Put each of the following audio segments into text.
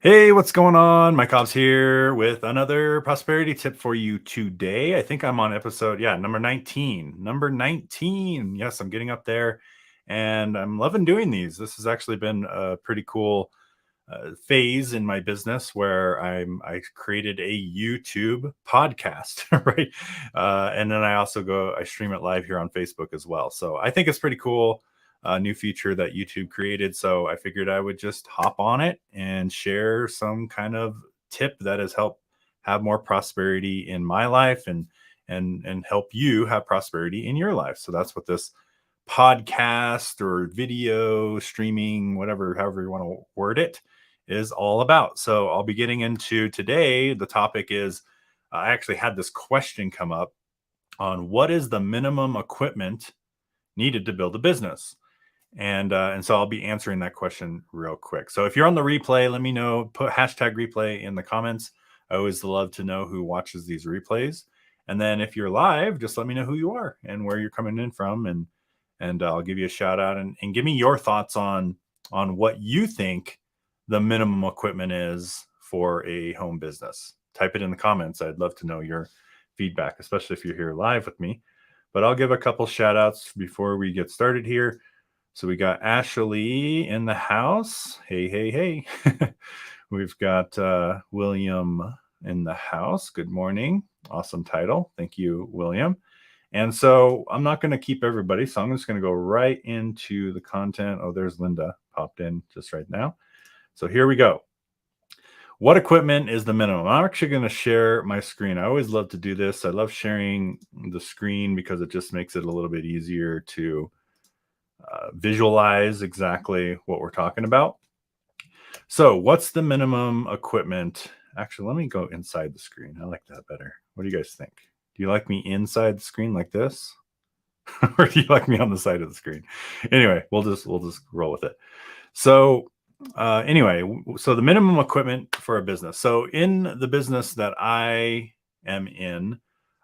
Hey, what's going on? Mike Hobbs here with another prosperity tip for you today. I think I'm on episode, number 19. Number 19. Yes, I'm getting up there and I'm loving doing these. This has actually been a pretty cool phase in my business where I created a YouTube podcast, right? And then I stream it live here on Facebook as well. So I think it's pretty cool. A new feature that YouTube created. So I figured I would just hop on it and share some kind of tip that has helped have more prosperity in my life and help you have prosperity in your life. So that's what this podcast or video streaming, whatever, however you want to word it, is all about. So I'll be getting into today. The topic is I actually had this question come up on what is the minimum equipment needed to build a business. And so I'll be answering that question real quick. So if you're on the replay, let me know. Put hashtag replay in the comments. I always love to know who watches these replays. And then if you're live, just let me know who you are and where you're coming in from, and I'll give you a shout out and give me your thoughts on what you think the minimum equipment is for a home business. Type it in the comments. I'd love to know your feedback, especially if you're here live with me. But I'll give a couple shout outs before we get started here. So we got Ashley in the house. Hey, hey, hey. We've got William in the house. Good morning. Awesome title. Thank you, William. And so I'm not going to keep everybody. So I'm just going to go right into the content. Oh, there's Linda popped in just right now. So here we go. What equipment is the minimum? I'm actually going to share my screen. I always love to do this. I love sharing the screen because it just makes it a little bit easier to visualize exactly what we're talking about. So what's the minimum equipment? Actually, let me go inside the screen. I like that better. What do you guys think? Do you like me inside the screen like this? Or do you like me on the side of the screen? Anyway, we'll just roll with it. So so the minimum equipment for a business. So in the business that I am in,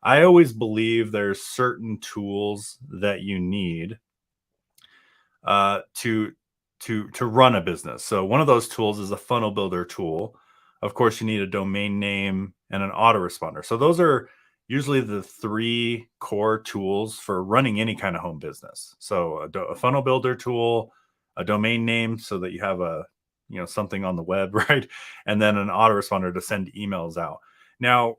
I always believe there's certain tools that you need to run a business. So one of those tools is a funnel builder tool. Of course, you need a domain name and an autoresponder. So those are usually the three core tools for running any kind of home business. So a funnel builder tool, a domain name so that you have something on the web, right? And then an autoresponder to send emails out. Now,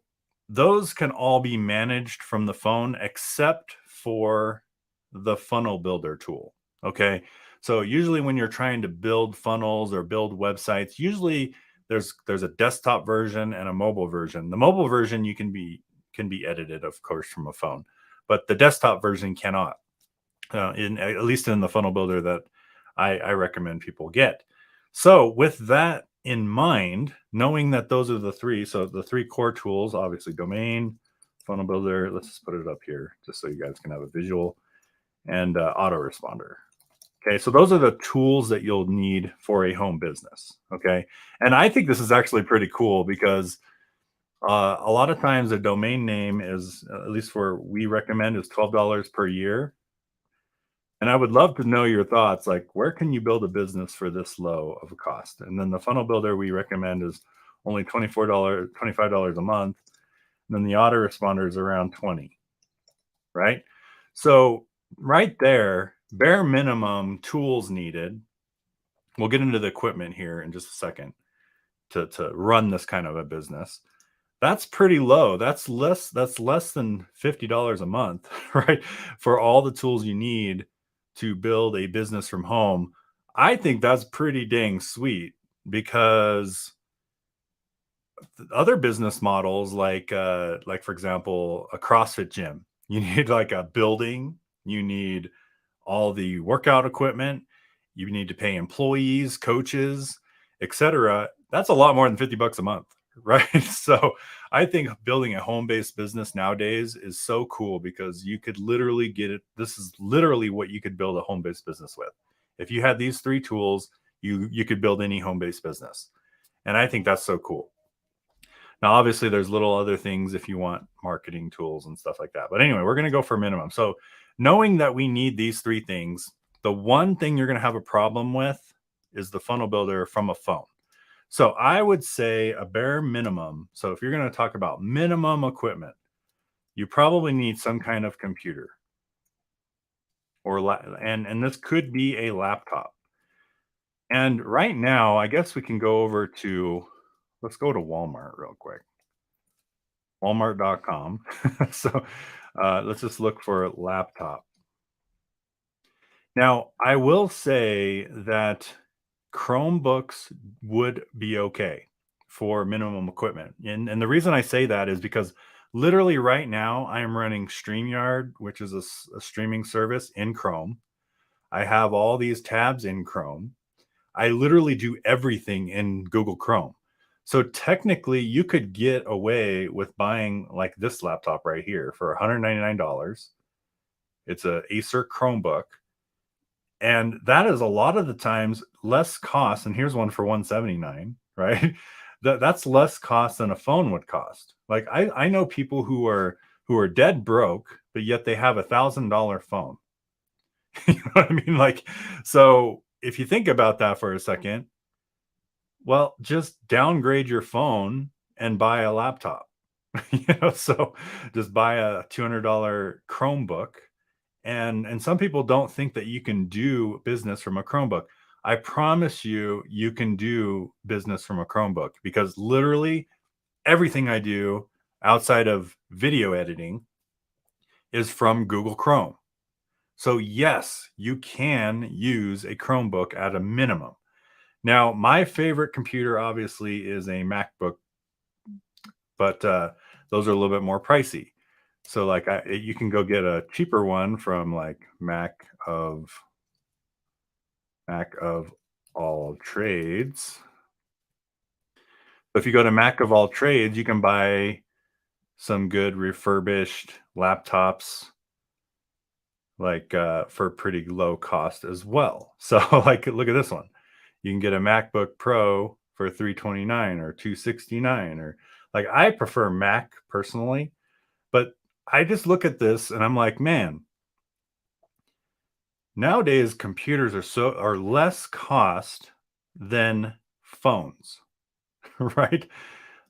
those can all be managed from the phone except for the funnel builder tool. Okay. So usually when you're trying to build funnels or build websites, usually there's a desktop version and a mobile version. The mobile version can be edited, of course, from a phone, but the desktop version cannot. At least in the funnel builder that I recommend people get. So with that in mind, knowing that those are the three, so the three core tools, obviously domain, funnel builder. Let's just put it up here just so you guys can have a visual, and autoresponder. Okay, so those are the tools that you'll need for a home business. Okay, and I think this is actually pretty cool because a lot of times a domain name is, at least where we recommend, is $12 per year. And I would love to know your thoughts, like where can you build a business for this low of a cost? And then the funnel builder we recommend is only $24, $25 a month. And then the autoresponder is around 20, right? So right there, bare minimum tools needed. We'll get into the equipment here in just a second to run this kind of a business. That's pretty low. That's less than $50 a month, right? For all the tools you need to build a business from home. I think that's pretty dang sweet because other business models like for example, a CrossFit gym, you need like a building, you need all the workout equipment, you need to pay employees, coaches, etc. That's a lot more than $50 a month, right? So I think building a home-based business nowadays is so cool because you could literally get it. This is literally what you could build a home-based business with. If you had these three tools, you could build any home-based business. And I think that's so cool. Now, obviously, there's little other things if you want marketing tools and stuff like that. But anyway, we're going to go for minimum. So knowing that we need these three things, the one thing you're going to have a problem with is the funnel builder from a phone. So I would say a bare minimum. So if you're going to talk about minimum equipment, you probably need some kind of computer and this could be a laptop. And right now, I guess we can go over to let's go to Walmart real quick. Walmart.com. So let's just look for a laptop. Now, I will say that Chromebooks would be okay for minimum equipment. And the reason I say that is because literally right now I am running StreamYard, which is a streaming service in Chrome. I have all these tabs in Chrome. I literally do everything in Google Chrome. So technically, you could get away with buying like this laptop right here for $199. It's a Acer Chromebook, and that is a lot of the times less cost. And here's one for 179, right? That's less cost than a phone would cost. Like I know people who are dead broke, but yet they have $1,000 phone. You know what I mean? Like, so if you think about that for a second, well, just downgrade your phone and buy a laptop. So just buy a $200 Chromebook. And some people don't think that you can do business from a Chromebook. I promise you, you can do business from a Chromebook because literally everything I do outside of video editing is from Google Chrome. So yes, you can use a Chromebook at a minimum. Now, my favorite computer obviously is a MacBook, but those are a little bit more pricey. So like you can go get a cheaper one from like Mac of all trades. If you go to Mac of all trades, you can buy some good refurbished laptops like for pretty low cost as well. So like look at this one. You can get a MacBook Pro for 329 or 269 or like I prefer Mac personally, but I just look at this and I'm like, man, nowadays computers are less cost than phones, right?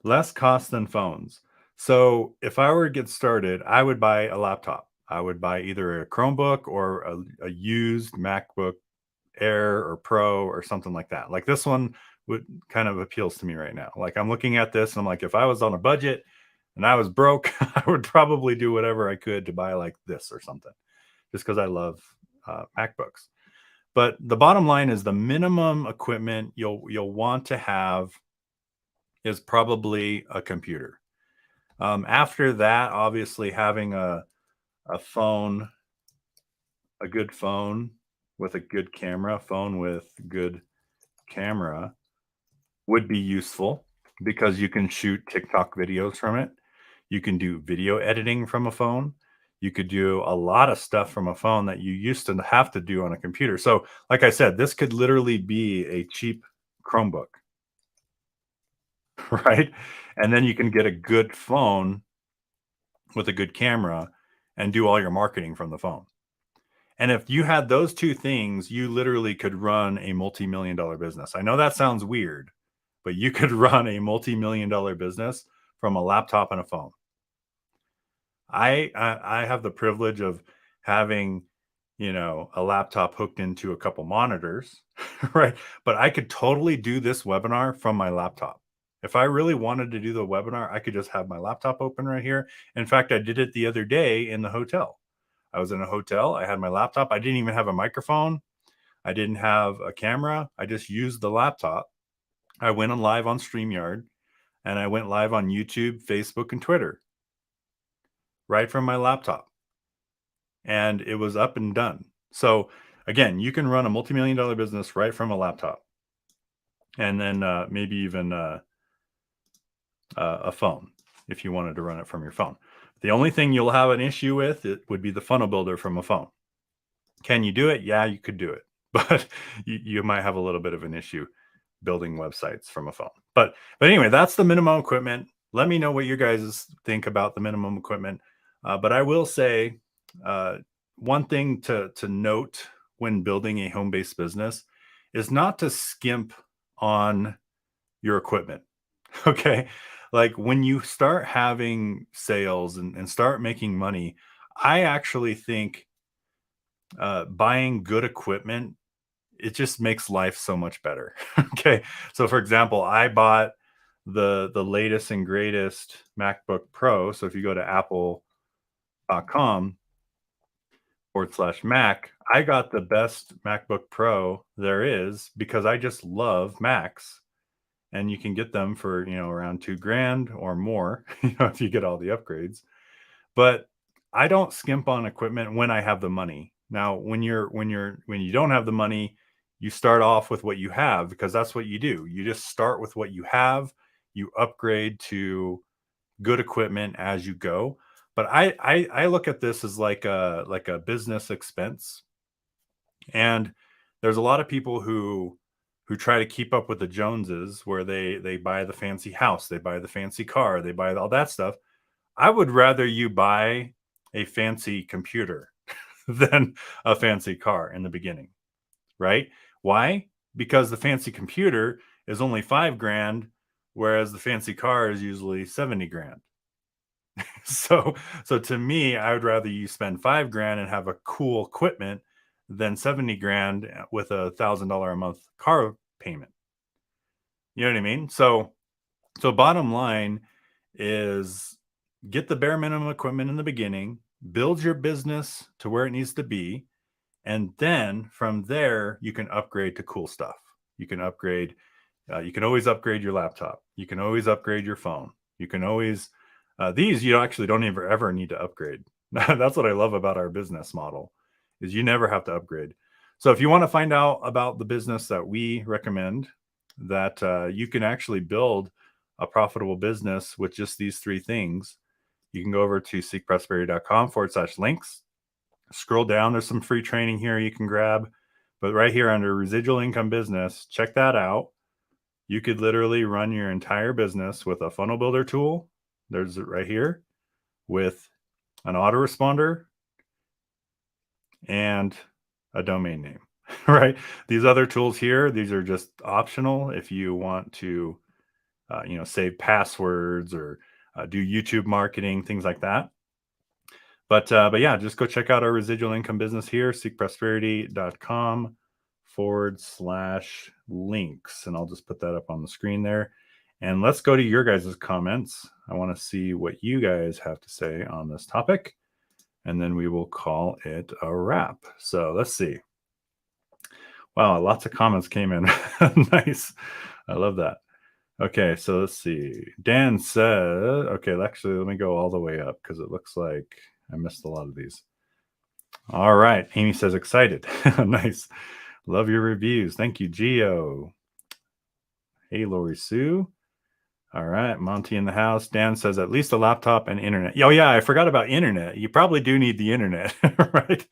Less cost than phones. So if I were to get started, I would buy a laptop. I would buy either a Chromebook or a used MacBook Air or Pro or something like that. Like this one would kind of appeals to me right now. Like I'm looking at this and I'm like, if I was on a budget and I was broke, I would probably do whatever I could to buy like this or something, just because I love MacBooks. But the bottom line is the minimum equipment you'll want to have is probably a computer. After that, obviously having a phone, a good phone with a good camera, phone with good camera would be useful because you can shoot TikTok videos from it. You can do video editing from a phone. You could do a lot of stuff from a phone that you used to have to do on a computer. So, like I said, this could literally be a cheap Chromebook, right? And then you can get a good phone with a good camera and do all your marketing from the phone. And if you had those two things, you literally could run a multi-million dollar business. I know that sounds weird, but you could run a multi-million dollar business from a laptop and a phone. I have the privilege of having, a laptop hooked into a couple monitors, right? But I could totally do this webinar from my laptop. If I really wanted to do the webinar, I could just have my laptop open right here. In fact, I did it the other day in the hotel. I was in a hotel. I had my laptop. I didn't even have a microphone. I didn't have a camera. I just used the laptop. I went on live on StreamYard and I went live on YouTube, Facebook, and Twitter right from my laptop. And it was up and done. So again, you can run a multi-million dollar business right from a laptop and then maybe even a phone if you wanted to run it from your phone. The only thing you'll have an issue with it would be the funnel builder from a phone. Can you do it? Yeah, you could do it, but you might have a little bit of an issue building websites from a phone. But anyway, that's the minimum equipment. Let me know what you guys think about the minimum equipment. But I will say one thing to note when building a home-based business is not to skimp on your equipment. Okay. Like when you start having sales and start making money, I actually think buying good equipment, it just makes life so much better. Okay. So for example, I bought the latest and greatest MacBook Pro. So if you go to apple.com/Mac, I got the best MacBook Pro there is because I just love Macs. And you can get them for, around 2 grand or more, if you get all the upgrades. But I don't skimp on equipment when I have the money. Now, when you don't have the money, you start off with what you have because that's what you do. You just start with what you have, you upgrade to good equipment as you go. But I look at this as like a business expense. And there's a lot of people who try to keep up with the Joneses where they buy the fancy house, they buy the fancy car, they buy all that stuff. I would rather you buy a fancy computer than a fancy car in the beginning, right? Why? Because the fancy computer is only 5 grand, whereas the fancy car is usually 70 grand. So to me, I would rather you spend 5 grand and have a cool equipment than 70 grand with $1,000 a month car payment. You know what I mean? So bottom line is get the bare minimum equipment in the beginning, build your business to where it needs to be, and then from there you can upgrade to cool stuff. You can upgrade. You can always upgrade your laptop. You can always upgrade your phone. You can always these you actually don't ever need to upgrade. That's what I love about our business model is you never have to upgrade. So if you want to find out about the business that we recommend, that you can actually build a profitable business with just these three things, you can go over to seekprosperity.com/links. Scroll down. There's some free training here you can grab. But right here under residual income business, check that out. You could literally run your entire business with a funnel builder tool. There's it right here with an autoresponder and a domain name, right? These other tools here, these are just optional if you want to, save passwords or do YouTube marketing, things like that. But yeah, just go check out our residual income business here, seekprosperity.com/links. And I'll just put that up on the screen there. And let's go to your guys' comments. I want to see what you guys have to say on this topic. And then we will call it a wrap. So let's see. Wow, lots of comments came in. Nice. I love that. Okay, so let's see. Dan said, okay, actually, let me go all the way up because it looks like I missed a lot of these. All right. Amy says, excited. Nice. Love your reviews. Thank you, Geo. Hey, Lori Sue. All right. Monty in the house. Dan says, at least a laptop and internet. Oh, yeah. I forgot about internet. You probably do need the internet, right?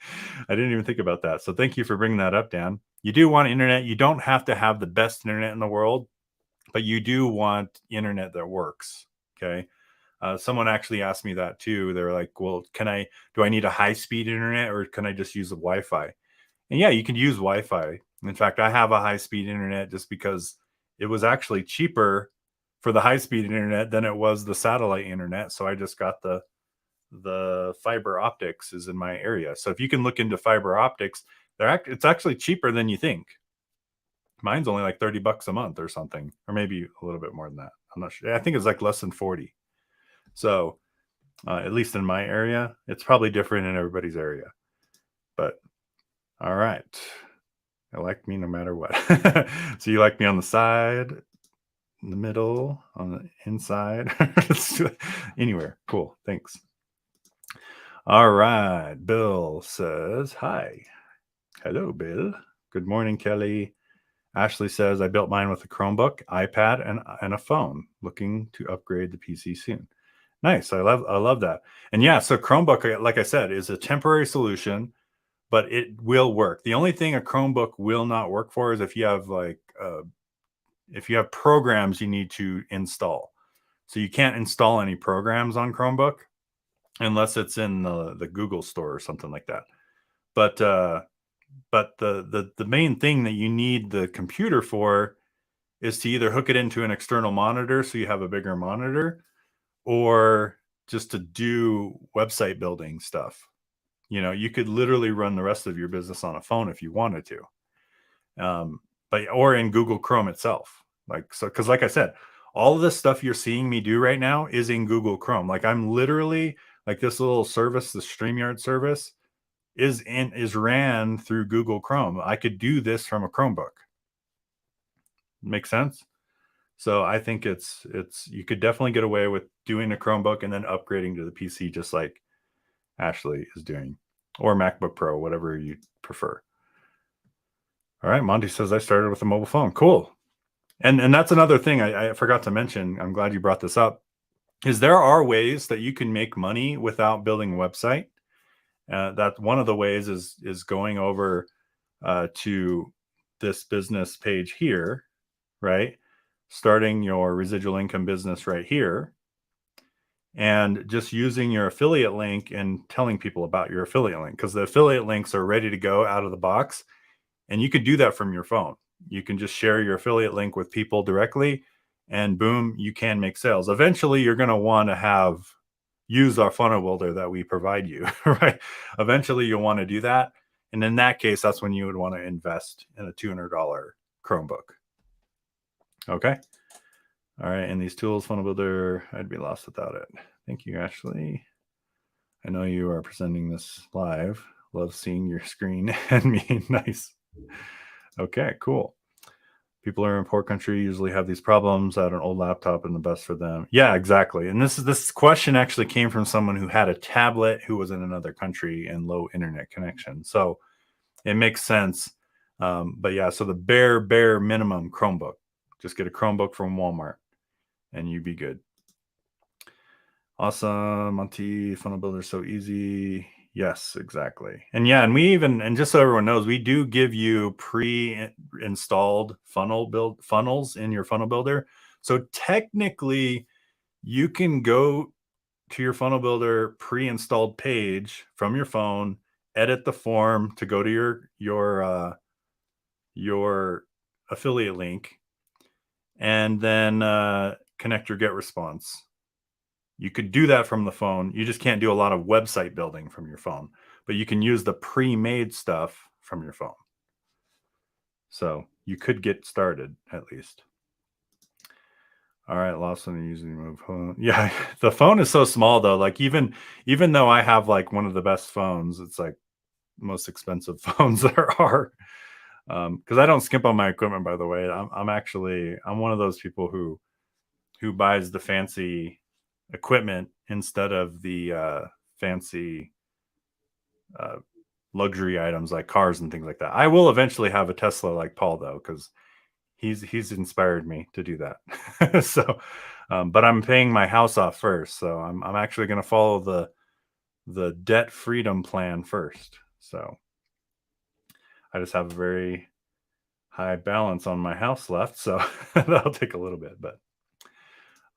I didn't even think about that. So thank you for bringing that up, Dan. You do want internet. You don't have to have the best internet in the world, but you do want internet that works. Okay. Someone actually asked me that too. They're like, well, do I need a high speed internet or can I just use the Wi-Fi? And yeah, you can use Wi-Fi. In fact, I have a high speed internet just because it was actually cheaper for the high speed internet than it was the satellite internet. So I just got the fiber optics is in my area. So if you can look into fiber optics, it's actually cheaper than you think. Mine's only like $30 a month or something, or maybe a little bit more than that. I'm not sure. I think it's like less than 40. So at least in my area, it's probably different in everybody's area. But all right. I like me no matter what. So you like me on the side, in the middle, on the inside, anywhere. Cool. Thanks. All right. Bill says, hi. Hello, Bill. Good morning, Kelly. Ashley says, I built mine with a Chromebook, iPad, and a phone. Looking to upgrade the PC soon. Nice. I love that. And yeah, so Chromebook, like I said, is a temporary solution, but it will work. The only thing a Chromebook will not work for is if you have programs you need to install. So you can't install any programs on Chromebook unless it's in the Google store or something like that. But the main thing that you need the computer for is to either hook it into an external monitor so you have a bigger monitor, or just to do website building stuff. You could literally run the rest of your business on a phone if you wanted to. But or in Google Chrome itself. Because like I said, all of this stuff you're seeing me do right now is in Google Chrome. Like I'm literally like this little service, the StreamYard service is ran through Google Chrome. I could do this from a Chromebook. Make sense? So I think it's you could definitely get away with doing a Chromebook and then upgrading to the PC, just like Ashley is doing, or MacBook Pro, whatever you prefer. All right, Monty says I started with a mobile phone. Cool. And that's another thing I forgot to mention. I'm glad you brought this up. Is there are ways that you can make money without building a website. That one of the ways is going over to this business page here, right? Starting your residual income business right here, and just using your affiliate link and telling people about your affiliate link, because the affiliate links are ready to go out of the box, and you can do that from your phone. You can just share your affiliate link with people directly, and boom, you can make sales. Eventually, you're going to want to use our funnel builder that we provide you, right? Eventually, you'll want to do that. And in that case, that's when you would want to invest in a $200 Chromebook. Okay. All right. And these tools, funnel builder, I'd be lost without it. Thank you, Ashley. I know you are presenting this live. Love seeing your screen and me. Nice. Okay, cool. People are in poor country usually have these problems. I had an old laptop and the best for them. Yeah, exactly. And this question actually came from someone who had a tablet who was in another country and low internet connection. So it makes sense. But yeah, so the bare minimum Chromebook. Just get a Chromebook from Walmart and you'd be good. Awesome, Monty. Funnel builder so easy. Yes, exactly. And yeah, and just so everyone knows, we do give you pre-installed funnels in your funnel builder. So technically, you can go to your funnel builder pre-installed page from your phone, edit the form to go to your affiliate link, and then connect your get response. You could do that from the phone. You just can't do a lot of website building from your phone, but you can use the pre-made stuff from your phone. So you could get started at least. All right, Lawson using move phone. Yeah, the phone is so small though. Like even though I have like one of the best phones, it's like most expensive phones there are. Because I don't skimp on my equipment, by the way. I'm one of those people who buys the fancy equipment instead of the fancy luxury items like cars and things like that. I will eventually have a Tesla like Paul though, because he's inspired me to do that. So, but I'm paying my house off first, so I'm actually going to follow the debt freedom plan first. So I just have a very high balance on my house left, so that'll take a little bit, but.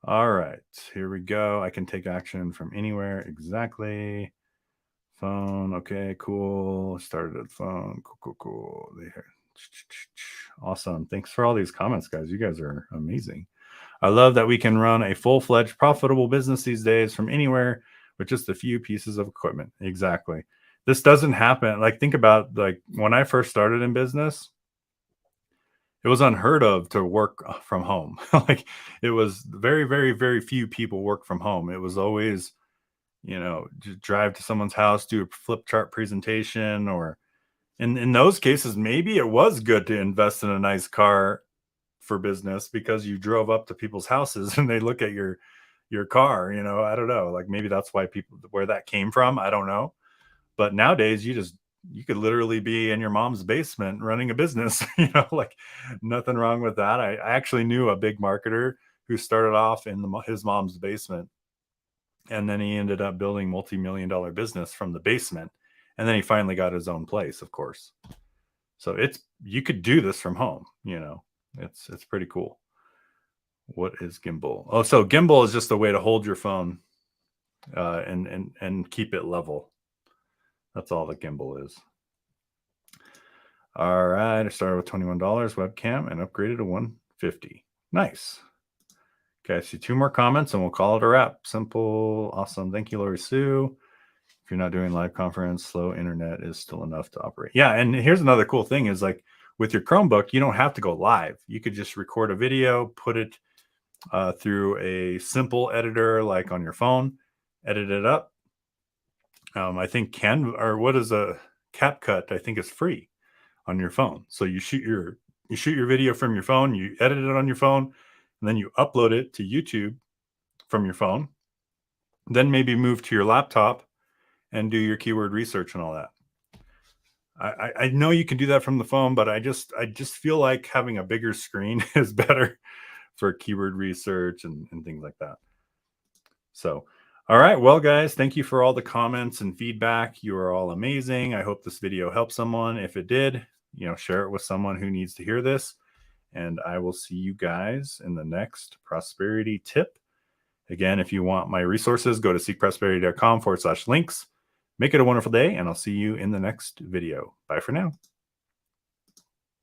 All right, here we go. I can take action from anywhere. Exactly. Phone. Okay, cool. Started at phone. Cool. There. Awesome. Thanks for all these comments, guys. You guys are amazing. I love that we can run a full-fledged profitable business these days from anywhere with just a few pieces of equipment. Exactly. This doesn't happen. Like, think about like when I first started in business, it was unheard of to work from home. Like it was very few people work from home. It was always, just drive to someone's house, do a flip chart presentation, or in those cases, maybe it was good to invest in a nice car for business because you drove up to people's houses and they look at your car. I don't know. Like maybe that's where that came from. I don't know. But nowadays you could literally be in your mom's basement running a business, like nothing wrong with that. I actually knew a big marketer who started off in his mom's basement, and then he ended up building multi-million-dollar business from the basement, and then he finally got his own place, of course. So you could do this from home, it's pretty cool. What is gimbal? Oh, so gimbal is just a way to hold your phone and keep it level. That's all the gimbal is. All right. I started with $21 webcam and upgraded to 50. Nice. Okay, I see 2 more comments and we'll call it a wrap. Simple, awesome. Thank you, Lori Sue. If you're not doing live conference, slow internet is still enough to operate. Yeah, and here's another cool thing is like with your Chromebook, you don't have to go live. You could just record a video, put it through a simple editor like on your phone, edit it up. I think Canva, or what is a CapCut, I think is free on your phone. So you shoot your video from your phone, you edit it on your phone, and then you upload it to YouTube from your phone. Then maybe move to your laptop and do your keyword research and all that. I know you can do that from the phone, but I just feel like having a bigger screen is better for keyword research and things like that. So, all right, well, guys, thank you for all the comments and feedback. You are all amazing. I hope this video helped someone. If it did, share it with someone who needs to hear this. And I will see you guys in the next prosperity tip. Again, if you want my resources, go to seekprosperity.com/links. Make it a wonderful day, and I'll see you in the next video. Bye for now.